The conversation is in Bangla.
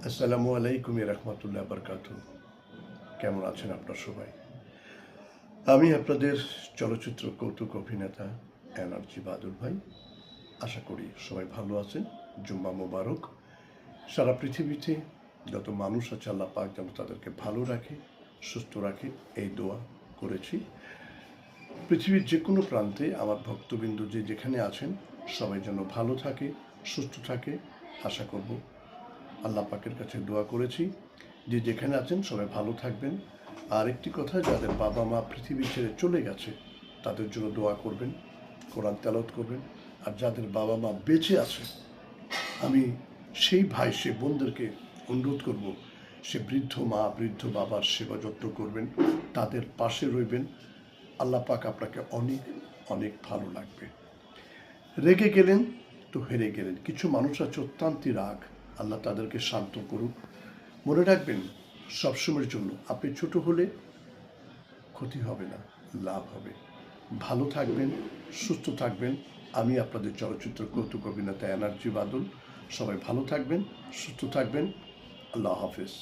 আসসালামু আলাইকুম রহমতুল্লাহ বরকাত। কেমন আছেন আপনার সবাই? আমি আপনাদের চলচ্চিত্র কৌতুক অভিনেতা এনার্জি বাদল ভাই। আশা করি সবাই ভালো আছেন। জুম্মা মোবারক। সারা পৃথিবীতে যত মানুষ আছে আল্লাহ পাক যেন তাদেরকে ভালো রাখে, সুস্থ রাখে, এই দোয়া করেছি। পৃথিবীর যে কোনো প্রান্তে আমার ভক্তবিন্দু যে যেখানে আছেন সবাই যেন ভালো থাকে, সুস্থ থাকে আশা করব। আল্লাহ পাকের কাছে দোয়া করেছি যে যেখানে আছেন সবাই ভালো থাকবেন। আর একটি কথা, যাদের বাবা মা পৃথিবী ছেড়ে চলে গেছে তাদের জন্য দোয়া করবেন, কোরআন তেলাওয়াত করবেন। আর যাদের বাবা মা বেঁচে আছে, আমি সেই ভাই সে বোনদেরকে অনুরোধ করব, সে বৃদ্ধ মা বৃদ্ধ বাবার সেবা যত্ন করবেন, তাদের পাশে রইবেন। আল্লাহ পাক আপনাকে অনেক অনেক ভালো লাগবে। রেগে গেলেন তো হেরে গেলেন। কিছু মানুষ আছে অত্যন্ত রাগ, আল্লাহ তাদেরকে শান্ত করুক। মনে রাখবেন, সবসময়ের জন্য আপনি ছোট হলে ক্ষতি হবে না, লাভ হবে। ভালো থাকবেন, সুস্থ থাকবেন। আমি আপনাদের চলচ্চিত্র কৌতুক অভিনেতা এনার্জি বাদল। সবাই ভালো থাকবেন, সুস্থ থাকবেন। আল্লাহ হাফেজ।